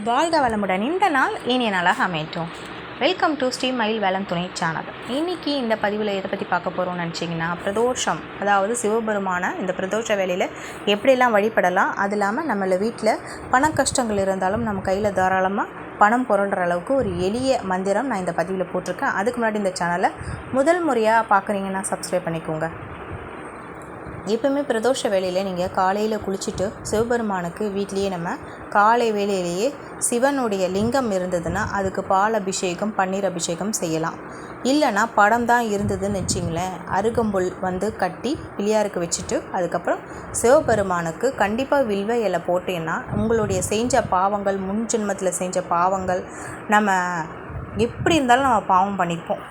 வாழ்க வளமுடன். இந்த நாள் இனிய நாளாக அமையட்டும். வெல்கம் டு ஸ்ரீ மயில் வேலம் துணை சேனல். இன்றைக்கி இந்த பதிவில் எதை பற்றி பார்க்க போகிறோம்னு நினச்சிங்கன்னா, பிரதோஷம், அதாவது சிவபெருமான இந்த பிரதோஷ வேலையில் எப்படியெல்லாம் வழிபடலாம், அது இல்லாமல் நம்மள வீட்டில் பண கஷ்டங்கள் இருந்தாலும் நம்ம கையில் தாராளமாக பணம் புரள்ற அளவுக்கு ஒரு எளிய மந்திரம் நான் இந்த பதிவில் போட்டிருக்கேன். அதுக்கு முன்னாடி இந்த சேனலை முதல் முறையாக பார்க்குறீங்கன்னா சப்ஸ்கிரைப் பண்ணிக்கோங்க. எப்பவுமே பிரதோஷ வேளையில் நீங்கள் காலையில் குளிச்சுட்டு சிவபெருமானுக்கு வீட்லேயே நம்ம காலை வேளையிலேயே சிவனுடைய லிங்கம் இருந்ததுன்னா அதுக்கு பால் அபிஷேகம், பன்னீர் அபிஷேகம் செய்யலாம். இல்லைனா படம் தான் இருந்ததுன்னு வச்சிங்களேன், அருகம்புல் கட்டி பிள்ளையாருக்கு வச்சுட்டு அதுக்கப்புறம் சிவபெருமானுக்கு கண்டிப்பாக வில்வ இலை போட்டேன்னா உங்களுடைய செஞ்ச பாவங்கள், முன் ஜென்மத்தில் செஞ்ச பாவங்கள், நம்ம எப்படி இருந்தாலும் நம்ம பாவம் பண்ணியிருப்போம்,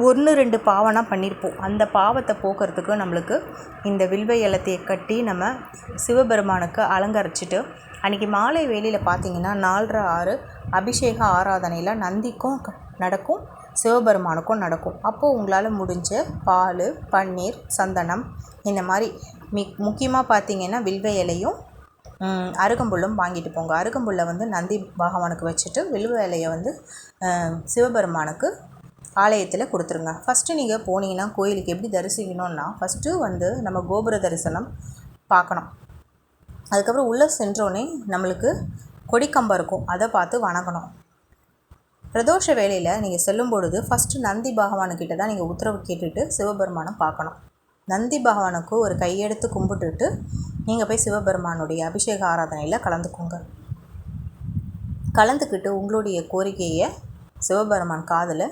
1-2 பாவம்னா பண்ணியிருப்போம், அந்த பாவத்தை போக்குறதுக்கு நம்மளுக்கு இந்த வில்வ இலத்தையை கட்டி நம்ம சிவபெருமானுக்கு அலங்கரிச்சிட்டு அன்றைக்கி மாலை வேளையில் பார்த்திங்கன்னா 4:30 அபிஷேக ஆராதனையில் நந்திக்கும் நடக்கும், சிவபெருமானுக்கும் நடக்கும். அப்போது உங்களால் முடிஞ்ச பால், பன்னீர், சந்தனம், இந்த மாதிரி முக்கியமாக பார்த்திங்கன்னா வில்வ இலையும் அருகம்புல்லும் வாங்கிட்டு போங்க. அருகம்புல்லை நந்தி பகவானுக்கு வச்சுட்டு வில்வ இலையை சிவபெருமானுக்கு ஆலயத்தில் கொடுத்துருங்க. ஃபஸ்ட்டு நீங்கள் போனீங்கன்னா கோயிலுக்கு எப்படி தரிசிக்கணுன்னா, ஃபஸ்ட்டு நம்ம கோபுர தரிசனம் பார்க்கணும். அதுக்கப்புறம் உள்ளே சென்றோடனே நம்மளுக்கு கொடிக்கம்பம் இருக்கும், அதை பார்த்து வணங்கணும். பிரதோஷ வேளையில் நீங்கள் செல்லும் பொழுது ஃபஸ்ட்டு நந்தி பகவானுக்கிட்ட தான் நீங்கள் உத்தரவு கேட்டுட்டு சிவபெருமானை பார்க்கணும். நந்தி பகவானுக்கு ஒரு கையெடுத்து கும்பிட்டுட்டு நீங்கள் போய் சிவபெருமானுடைய அபிஷேக ஆராதனையில் கலந்துக்கிட்டு உங்களுடைய கோரிக்கையை சிவபெருமான் காதில்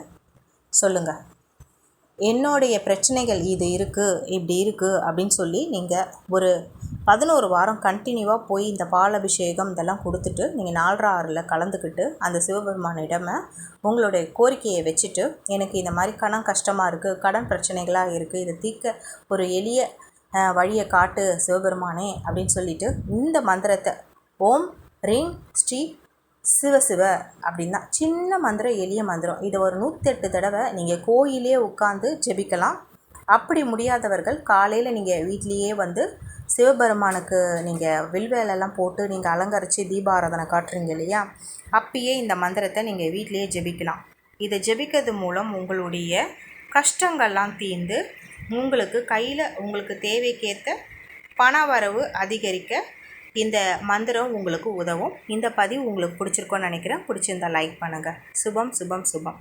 சொல்லுங்கள். என்னுடைய பிரச்சனைகள் இது இருக்குது, இப்படி இருக்குது அப்படின்னு சொல்லி நீங்கள் ஒரு 11 வாரம் கண்டினியூவாக போய் இந்த பால் அபிஷேகம் இதெல்லாம் கொடுத்துட்டு நீங்கள் 4:30 கலந்துக்கிட்டு அந்த சிவபெருமானிடமே உங்களுடைய கோரிக்கையை வச்சுட்டு, எனக்கு இந்த மாதிரி கஷ்டமாக இருக்குது, கடன் பிரச்சனைகளாக இருக்குது, இதை தீர்க்க ஒரு எளிய வழியை காட்டு சிவபெருமானே அப்படின்னு சொல்லிவிட்டு இந்த மந்திரத்தை ஓம் ரீம் ஸ்ரீ சிவ அப்படின்னா சின்ன மந்திரம், எளிய மந்திரம், இதை ஒரு 108 தடவை நீங்கள் கோயிலே உட்காந்து ஜெபிக்கலாம். அப்படி முடியாதவர்கள் காலையில் நீங்கள் வீட்லேயே சிவபெருமானுக்கு நீங்கள் வில்வேலெல்லாம் போட்டு நீங்கள் அலங்கரித்து தீபாராதனை காட்டுறீங்க இல்லையா, அப்பயே இந்த மந்திரத்தை நீங்கள் வீட்லேயே ஜெபிக்கலாம். இதை ஜெபிக்கிறது மூலம் உங்களுடைய கஷ்டங்கள்லாம் தீர்ந்து உங்களுக்கு கையில் உங்களுக்கு தேவைக்கேற்ற பண வரவு அதிகரிக்க இந்த மந்திரம் உங்களுக்கு உதவும். இந்த பதிவு உங்களுக்கு பிடிச்சிருக்கோன்னு நினைக்கிறேன். பிடிச்சிருந்தால் லைக் பண்ணுங்கள். சுபம் சுபம் சுபம்.